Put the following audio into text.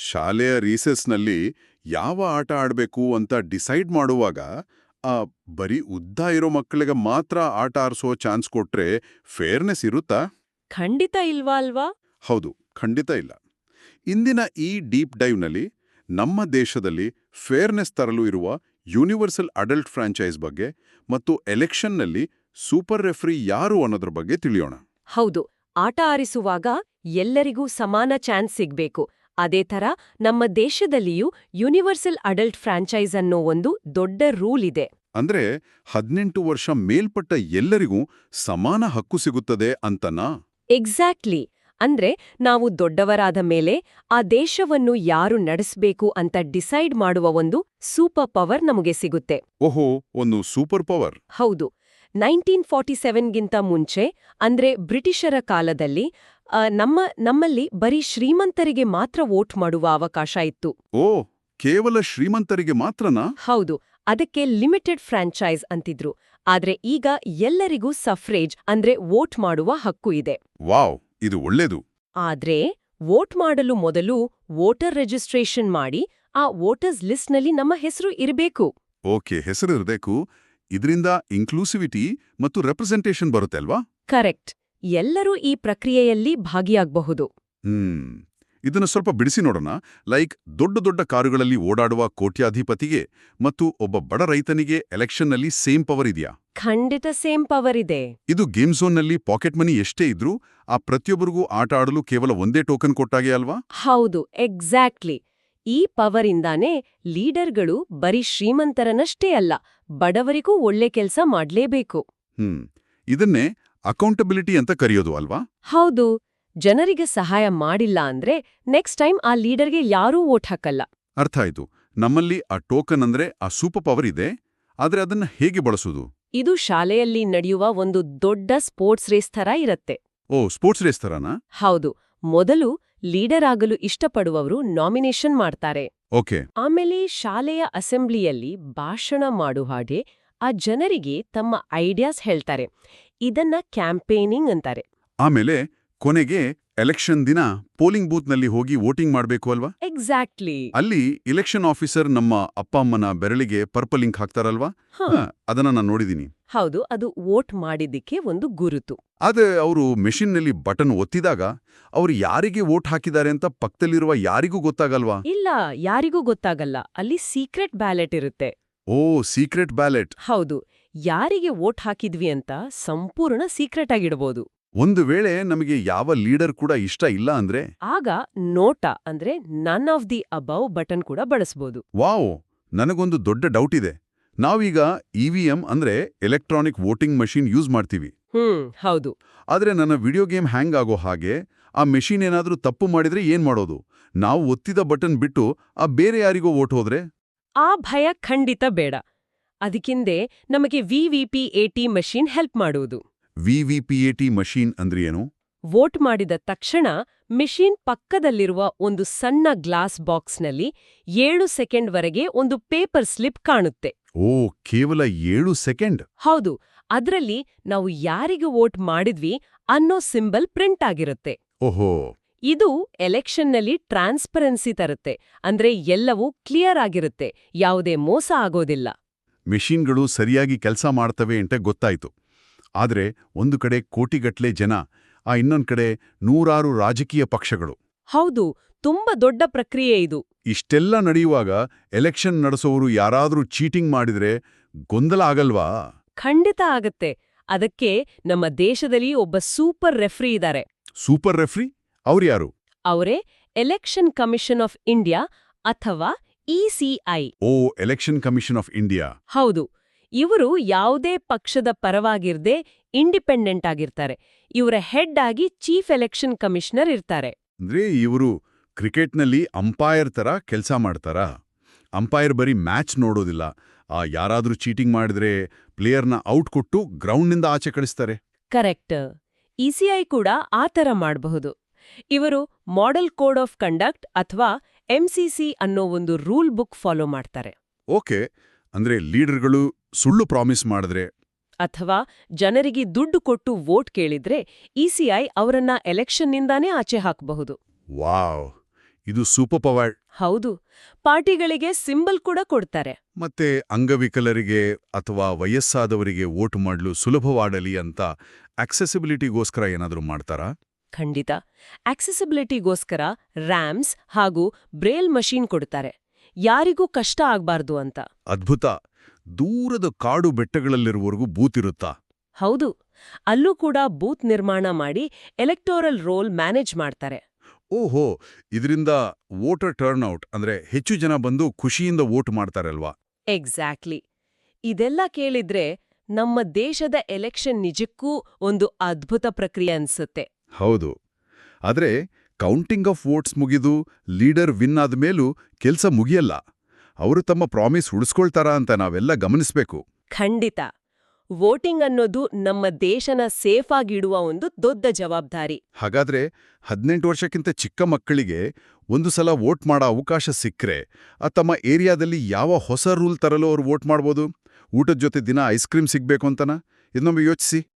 ಶಾಲೆಯ ರೀಸೆಸ್ನಲ್ಲಿ ಯಾವ ಆಟ ಆಡ್ಬೇಕು ಅಂತ ಡಿಸೈಡ್ ಮಾಡುವಾಗ ಆ ಬರೀ ಉದ್ದ ಇರೋ ಮಕ್ಕಳಿಗೆ ಮಾತ್ರ ಆಟ ಆರಿಸೋ ಚಾನ್ಸ್ ಕೊಟ್ರೆ ಫೇರ್ನೆಸ್ ಇರುತ್ತಾ? ಖಂಡಿತ ಇಲ್ವಾ ಅಲ್ವಾ? ಹೌದು, ಖಂಡಿತ ಇಲ್ಲ. ಇಂದಿನ ಈ ಡೀಪ್ ಡೈವ್ನಲ್ಲಿ ನಮ್ಮ ದೇಶದಲ್ಲಿ ಫೇರ್ನೆಸ್ ತರಲು ಇರುವ ಯೂನಿವರ್ಸಲ್ ಅಡಲ್ಟ್ ಫ್ರಾಂಚೈಸ್ ಬಗ್ಗೆ ಮತ್ತು ಎಲೆಕ್ಷನ್ನಲ್ಲಿ ಸೂಪರ್ ರೆಫ್ರಿ ಯಾರು ಅನ್ನೋದ್ರ ಬಗ್ಗೆ ತಿಳಿಯೋಣ. ಹೌದು, ಆಟ ಆರಿಸುವಾಗ ಎಲ್ಲರಿಗೂ ಸಮಾನ ಚಾನ್ಸ್ ಸಿಗ್ಬೇಕು. ಅದೇ ಥರ ನಮ್ಮ ದೇಶದಲ್ಲಿಯೂ ಯೂನಿವರ್ಸಲ್ ಅಡಲ್ಟ್ ಫ್ರಾಂಚೈಸ್ ಅನ್ನೋ ಒಂದು ದೊಡ್ಡ ರೂಲ್ ಇದೆ. ಅಂದ್ರೆ 18 ವರ್ಷ ಮೇಲ್ಪಟ್ಟ ಎಲ್ಲರಿಗೂ ಸಮಾನ ಹಕ್ಕು ಸಿಗುತ್ತದೆ ಅಂತನಾ? ಎಕ್ಸಾಕ್ಟ್ಲಿ. ಅಂದ್ರೆ ನಾವು ದೊಡ್ಡವರಾದ ಮೇಲೆ ಆ ದೇಶವನ್ನು ಯಾರು ನಡೆಸ್ಬೇಕು ಅಂತ ಡಿಸೈಡ್ ಮಾಡುವ ಒಂದು ಸೂಪರ್ ಪವರ್ ನಮಗೆ ಸಿಗುತ್ತೆ. ಓಹೋ, ಒಂದು ಸೂಪರ್ ಪವರ್. ಹೌದು. 1947ಗಿಂತ ಮುಂಚೆ ಅಂದ್ರೆ ಬ್ರಿಟಿಷರ ಕಾಲದಲ್ಲಿ ನಮ್ಮಲ್ಲಿ ಬರೀ ಶ್ರೀಮಂತರಿಗೆ ಮಾತ್ರ ವೋಟ್ ಮಾಡುವ ಅವಕಾಶ ಇತ್ತು. ಓ, ಕೇವಲ ಶ್ರೀಮಂತರಿಗೆ ಮಾತ್ರನಾ? ಹೌದು, ಅದಕ್ಕೆ ಲಿಮಿಟೆಡ್ ಫ್ರಾಂಚೈಸ್ ಅಂತಿದ್ರು. ಆದ್ರೆ ಈಗ ಎಲ್ಲರಿಗೂ ಸಫ್ರೇಜ್ ಅಂದ್ರೆ ವೋಟ್ ಮಾಡುವ ಹಕ್ಕು ಇದೆ. ವಾವ್, ಇದು ಒಳ್ಳೇದು. ಆದ್ರೆ ವೋಟ್ ಮಾಡಲು ಮೊದಲು ವೋಟರ್ ರಿಜಿಸ್ಟ್ರೇಷನ್ ಮಾಡಿ ಆ ವೋಟರ್ಸ್ ಲಿಸ್ಟ್ನಲ್ಲಿ ನಮ್ಮ ಹೆಸರು ಇರಬೇಕು. ಓಕೆ, ಹೆಸರು ಇರಬೇಕು. ಇದರಿಂದ ಇನ್ಕ್ಲೂಸಿವಿಟಿ ಮತ್ತು ರೆಪ್ರೆಸೆಂಟೇಷನ್ ಬರುತ್ತೆ ಅಲ್ವಾ? ಕರೆಕ್ಟ್. ಎಲ್ಲರೂ ಈ ಪ್ರಕ್ರಿಯೆಯಲ್ಲಿ ಭಾಗಿಯಾಗಬಹುದು. ಇದನ್ನ ಸ್ವಲ್ಪ ಬಿಡಿಸಿ ನೋಡೋಣ. ಲೈಕ್ ದೊಡ್ಡ ದೊಡ್ಡ ಕಾರುಗಳಲ್ಲಿ ಓಡಾಡುವ ಕೋಟ್ಯಾಧಿಪತಿಗೆ ಮತ್ತು ಒಬ್ಬ ಬಡ ರೈತನಿಗೆ ಎಲೆಕ್ಷನ್ನಲ್ಲಿ ಸೇಮ್ ಪವರ್ ಇದೆಯಾ? ಖಂಡಿತ ಸೇಮ್ ಪವರ್ ಇದೆ. ಇದು ಗೇಮ್ ಝೋನ್ನಲ್ಲಿ ಪಾಕೆಟ್ ಮನಿ ಎಷ್ಟೇ ಇದ್ರೂ ಆ ಪ್ರತಿಯೊಬ್ಬರಿಗೂ ಆಟ ಆಡಲು ಕೇವಲ ಒಂದೇ ಟೋಕನ್ ಕೊಟ್ಟಾಗೆ ಅಲ್ವಾ? ಹೌದು, ಎಕ್ಸಾಕ್ಟ್ಲಿ. ಈ ಪವರಿಂದಾನೇ ಲೀಡರ್ಗಳು ಬರೀ ಶ್ರೀಮಂತರನಷ್ಟೇ ಅಲ್ಲ, ಬಡವರಿಗೂ ಒಳ್ಳೆ ಕೆಲ್ಸ ಮಾಡ್ಲೇಬೇಕು. ಇದನ್ನೇ ಅಕೌಂಟಬಿಲಿಟಿ ಅಂತ ಕರೆಯೋದು ಅಲ್ವಾ? ಹೌದು. ಜನರಿಗೆ ಸಹಾಯ ಮಾಡಿಲ್ಲ ಅಂದ್ರೆ ನೆಕ್ಸ್ಟ್ ಟೈಮ್ ಆ ಲೀಡರ್ಗೆ ಯಾರೂ ವೋಟ್ ಹಾಕಲ್ಲ. ಅರ್ಥ ಆಯ್ತು. ನಮ್ಮಲ್ಲಿ ಆ ಟೋಕನ್ ಅಂದ್ರೆ ಆ ಸೂಪರ್ ಪವರ್ ಇದೆ, ಆದ್ರೆ ಅದನ್ನ ಹೇಗೆ ಬಳಸೋದು? ಇದು ಶಾಲೆಯಲ್ಲಿ ನಡೆಯುವ ಒಂದು ದೊಡ್ಡ ಸ್ಪೋರ್ಟ್ಸ್ ರೇಸ್ ಥರ ಇರತ್ತೆ. ಓ, ಸ್ಪೋರ್ಟ್ಸ್ ರೇಸ್ ಥರನಾ? ಹೌದು. ಮೊದಲು ಲೀಡರ್ ಆಗಲು ಇಷ್ಟಪಡುವವರು ನಾಮಿನೇಷನ್ ಮಾಡ್ತಾರೆ. ಓಕೆ. ಆಮೇಲೆ ಶಾಲೆಯ ಅಸೆಂಬ್ಲಿಯಲ್ಲಿ ಭಾಷಣ ಮಾಡು ಹಾಗೆ ಆ ಜನರಿಗೆ ತಮ್ಮ ಐಡಿಯಾಸ್ ಹೇಳ್ತಾರೆ. ಇದನ್ನ ಕ್ಯಾಂಪೇನಿಂಗ್ ಅಂತಾರೆ. ಆಮೇಲೆ ಕೊನೆಗೆ ಎಲೆಕ್ಷನ್ ದಿನ ಪೋಲಿಂಗ್ ಬೂತ್ನಲ್ಲಿ ಹೋಗಿ ವೋಟಿಂಗ್ ಮಾಡ್ಬೇಕು ಅಲ್ವಾ? ಎಕ್ಸಾಕ್ಟ್ಲಿ. ಅಲ್ಲಿ ಇಲೆಕ್ಷನ್ ಆಫೀಸರ್ ನಮ್ಮ ಅಪ್ಪ ಅಮ್ಮನ ಬೆರಳಿಗೆ ಪರ್ಪಲ್ ಇಂಕ್ ಹಾಕ್ತಾರಲ್ವಾ? ಅದನ್ನ ನಾನು ನೋಡಿದೀನಿ. ಹೌದು, ಅದು ವೋಟ್ ಮಾಡಿದ್ದಕ್ಕೆ ಒಂದು ಗುರುತು. ಆದ್ರೆ ಅವರು ಮೆಷಿನ್ನಲ್ಲಿ ಬಟನ್ ಒತ್ತಿದಾಗ ಅವ್ರು ಯಾರಿಗೆ ವೋಟ್ ಹಾಕಿದ್ದಾರೆ ಅಂತ ಪಕ್ಕದಲ್ಲಿರುವ ಯಾರಿಗೂ ಗೊತ್ತಾಗಲ್ವಾ? ಇಲ್ಲ, ಯಾರಿಗೂ ಗೊತ್ತಾಗಲ್ಲ. ಅಲ್ಲಿ ಸೀಕ್ರೆಟ್ ಬ್ಯಾಲೆಟ್ ಇರುತ್ತೆ. ಓ, ಸೀಕ್ರೆಟ್ ಬ್ಯಾಲೆಟ್. ಹೌದು, ಯಾರಿಗೆ ವೋಟ್ ಹಾಕಿದ್ವಿ ಅಂತ ಸಂಪೂರ್ಣ ಸೀಕ್ರೆಟ್ ಆಗಿಡಬಹುದು. ಒಂದು ವೇಳೆ ನಮಗೆ ಯಾವ ಲೀಡರ್ ಕೂಡ ಇಷ್ಟ ಇಲ್ಲ ಅಂದ್ರೆ ಆಗ ನೋಟಾ ಅಂದ್ರೆ none of the above button ಕೂಡ ಬಳಸಬಹುದು. ವಾವ್, ನನಗೊಂದು ದೊಡ್ಡ ಡೌಟ್ ಇದೆ. ನಾವೀಗ ಇವಿಎಂ ಅಂದ್ರೆ ಎಲೆಕ್ಟ್ರಾನಿಕ್ ವೋಟಿಂಗ್ ಮಷೀನ್ ಯೂಸ್ ಮಾಡ್ತೀವಿ. ಹೌದು. ಆದ್ರೆ ನನ್ನ ವಿಡಿಯೋ ಗೇಮ್ ಹ್ಯಾಂಗ್ ಆಗೋ ಹಾಗೆ ಆ ಮೆಷೀನ್ ಏನಾದ್ರೂ ತಪ್ಪು ಮಾಡಿದ್ರೆ ಏನ್ ಮಾಡೋದು? ನಾವು ಒತ್ತಿದ ಬಟನ್ ಬಿಟ್ಟು ಆ ಬೇರೆ ಯಾರಿಗೋ ವೋಟ್ ಹೋದ್ರೆ? ಆ ಭಯ ಖಂಡಿತ ಬೇಡ. ಅದಕ್ಕಿಂದೆ ನಮಗೆ ವಿವಿಪಿಎಟಿ ಮಷೀನ್ ಹೆಲ್ಪ್ ಮಾಡುವುದು. ವಿವಿಪಿಎಟಿ ಮಷೀನ್ ಅಂದ್ರೆ ಏನು? ವೋಟ್ ಮಾಡಿದ ತಕ್ಷಣ ಮೆಷೀನ್ ಪಕ್ಕದಲ್ಲಿರುವ ಒಂದು ಸಣ್ಣ ಗ್ಲಾಸ್ ಬಾಕ್ಸ್ನಲ್ಲಿ 7 ಸೆಕೆಂಡ್ವರೆಗೆ ಒಂದು ಪೇಪರ್ ಸ್ಲಿಪ್ ಕಾಣುತ್ತೆ. ಓ, ಕೇವಲ 7 ಸೆಕೆಂಡ್? ಹೌದು. ಅದ್ರಲ್ಲಿ ನಾವು ಯಾರಿಗೆ ವೋಟ್ ಮಾಡಿದ್ವಿ ಅನ್ನೋ ಸಿಂಬಲ್ ಪ್ರಿಂಟ್ ಆಗಿರುತ್ತೆ. ಓಹೋ. ಇದು ಎಲೆಕ್ಷನ್ನಲ್ಲಿ ಟ್ರಾನ್ಸ್ಪರೆನ್ಸಿ ತರುತ್ತೆ. ಅಂದ್ರೆ ಎಲ್ಲವೂ ಕ್ಲಿಯರ್ ಆಗಿರುತ್ತೆ, ಯಾವುದೇ ಮೋಸ ಆಗೋದಿಲ್ಲ. ಮೆಷೀನ್ಗಳು ಸರಿಯಾಗಿ ಕೆಲಸ ಮಾಡ್ತವೆ ಅಂತ ಗೊತ್ತಾಯ್ತು. ಆದ್ರೆ ಒಂದು ಕಡೆ ಕೋಟಿಗಟ್ಲೆ ಜನ, ಇನ್ನೊಂದ್ ಕಡೆ ನೂರಾರು ರಾಜಕೀಯ ಪಕ್ಷಗಳು. ಹೌದು, ತುಂಬಾ ದೊಡ್ಡ ಪ್ರಕ್ರಿಯೆ ಇದು. ಇಷ್ಟೆಲ್ಲ ನಡೆಯುವಾಗ ಎಲೆಕ್ಷನ್ ನಡೆಸೋರು ಯಾರಾದ್ರೂ ಚೀಟಿಂಗ್ ಮಾಡಿದ್ರೆ ಗೊಂದಲ ಆಗಲ್ವಾ? ಖಂಡಿತ ಆಗತ್ತೆ. ಅದಕ್ಕೆ ನಮ್ಮ ದೇಶದಲ್ಲಿ ಒಬ್ಬ ಸೂಪರ್ ರೆಫ್ರಿ ಇದ್ದಾರೆ. Super referee? ಅವ್ರ್ಯಾರು? ಅವರೇ ಎಲೆಕ್ಷನ್ ಕಮಿಷನ್ ಆಫ್ ಇಂಡಿಯಾ ಅಥವಾ ಇಸಿಐ. ಓ, ಎಲೆಕ್ಷನ್ ಕಮಿಷನ್ ಆಫ್ ಇಂಡಿಯಾ. ಹೌದು. ಇವರು ಯಾವುದೇ ಪಕ್ಷದ ಪರವಾಗಿರ್ದೆ ಇಂಡಿಪೆಂಡೆಂಟ್ ಆಗಿರ್ತಾರೆ. ಇವರ ಹೆಡ್ ಆಗಿ ಚೀಫ್ ಎಲೆಕ್ಷನ್ ಕಮಿಷನರ್ ಇರ್ತಾರೆ. ಅಂದ್ರೆ ಇವರು ಕ್ರಿಕೆಟ್ನಲ್ಲಿ ಅಂಪೈರ್ ತರ ಕೆಲಸ ಮಾಡ್ತಾರಾ? ಅಂಪೈರ್ ಬರೀ ಮ್ಯಾಚ್ ನೋಡೋದಿಲ್ಲ, ಯಾರಾದ್ರೂ ಚೀಟಿಂಗ್ ಮಾಡಿದ್ರೆ ಪ್ಲೇಯರ್ನ ಔಟ್ ಕೊಟ್ಟು ಗ್ರೌಂಡ್ನಿಂದ ಆಚೆ ಕಳಿಸ್ತಾರೆ. ಕರೆಕ್ಟ್. ಇಸಿಐ ಕೂಡ ಆ ಥರ ಮಾಡಬಹುದು. ಇವರು ಮಾಡೆಲ್ ಕೋಡ್ ಆಫ್ ಕಂಡಕ್ಟ್ ಅಥವಾ ಎಂಸಿಸಿ ಅನ್ನೋ ಒಂದು ರೂಲ್ ಬುಕ್ ಫಾಲೋ ಮಾಡ್ತಾರೆ. ಓಕೆ, ಅಂದ್ರೆ ಲೀಡರ್ಗಳು ಸುಳ್ಳು ಪ್ರಾಮಿಸ್ ಮಾಡಿದ್ರೆ ಅಥವಾ ಜನರಿಗೆ ದುಡ್ಡು ಕೊಟ್ಟು ವೋಟ್ ಕೇಳಿದ್ರೆ ಇಸಿಐ ಅವರನ್ನ ಎಲೆಕ್ಷನ್ನಿಂದಾನೇ ಆಚೆ ಹಾಕಬಹುದು. ವಾವ್, ಇದು ಸೂಪರ್ ಪವರ್. ಹೌದು, ಪಾರ್ಟಿಗಳಿಗೆ ಸಿಂಬಲ್ ಕೂಡ ಕೊಡ್ತಾರೆ. ಮತ್ತೆ ಅಂಗವಿಕಲರಿಗೆ ಅಥವಾ ವಯಸ್ಸಾದವರಿಗೆ ವೋಟ್ ಮಾಡಲು ಸುಲಭವಾಡಲಿ ಅಂತ ಆಕ್ಸೆಸಿಬಿಲಿಟಿಗೋಸ್ಕರ ಏನಾದರೂ ಮಾಡ್ತಾರಾ? ಖಂಡಿತ. ಆಕ್ಸೆಸಿಬಿಲಿಟಿಗೋಸ್ಕರ ರ್ಯಾಮ್ಸ್ ಹಾಗೂ ಬ್ರೇಲ್ ಮಷೀನ್ ಕೊಡ್ತಾರೆ, ಯಾರಿಗೂ ಕಷ್ಟ ಆಗ್ಬಾರ್ದು ಅಂತ. ಅದ್ಭುತ. ದೂರದ ಕಾಡು ಬೆಟ್ಟಗಳಲ್ಲಿರುವವರೆಗೂ ಬೂತ್ ಇರುತ್ತಾ? ಹೌದು, ಅಲ್ಲೂ ಕೂಡ ಬೂತ್ ನಿರ್ಮಾಣ ಮಾಡಿ ಎಲೆಕ್ಟೋರಲ್ ರೋಲ್ ಮ್ಯಾನೇಜ್ ಮಾಡ್ತಾರೆ. ಓಹೋ, ಇದರಿಂದ ವೋಟರ್ ಟರ್ನ್ಔಟ್ ಅಂದ್ರೆ ಹೆಚ್ಚು ಜನ ಬಂದು ಖುಷಿಯಿಂದ ವೋಟ್ ಮಾಡ್ತಾರಲ್ವಾ? ಎಕ್ಸಾಕ್ಟ್ಲಿ. ಇದೆಲ್ಲ ಕೇಳಿದ್ರೆ ನಮ್ಮ ದೇಶದ ಎಲೆಕ್ಷನ್ ನಿಜಕ್ಕೂ ಒಂದು ಅದ್ಭುತ ಪ್ರಕ್ರಿಯೆ ಅನ್ಸುತ್ತೆ. ಹೌದು. ಆದ್ರೆ ಕೌಂಟಿಂಗ್ ಆಫ್ ವೋಟ್ಸ್ ಮುಗಿದು ಲೀಡರ್ ವಿನ್ ಆದ್ಮೇಲೂ ಕೆಲ್ಸ ಮುಗಿಯಲ್ಲ. ಅವರು ತಮ್ಮ ಪ್ರಾಮಿಸ್ ಉಳಿಸ್ಕೊಳ್ತಾರಾ ಅಂತ ನಾವೆಲ್ಲ ಗಮನಿಸ್ಬೇಕು. ಖಂಡಿತ. ವೋಟಿಂಗ್ ಅನ್ನೋದು ನಮ್ಮ ದೇಶನ ಸೇಫ್ ಆಗಿಡುವ ಒಂದು ದೊಡ್ಡ ಜವಾಬ್ದಾರಿ. ಹಾಗಾದ್ರೆ 18 ವರ್ಷಕ್ಕಿಂತ ಚಿಕ್ಕ ಮಕ್ಕಳಿಗೆ ಒಂದು ಸಲ ವೋಟ್ ಮಾಡೋ ಅವಕಾಶ ಸಿಕ್ಕ್ರೆ ತಮ್ಮ ಏರಿಯಾದಲ್ಲಿ ಯಾವ ಹೊಸ ರೂಲ್ ತರಲು ಅವ್ರು ವೋಟ್ ಮಾಡ್ಬೋದು? ಊಟದ ಜೊತೆ ದಿನ ಐಸ್ ಕ್ರೀಮ್ ಸಿಗ್ಬೇಕು ಅಂತನಾ? ಇದನ್ನೊಮ್ಮೆ ಯೋಚಿಸಿ.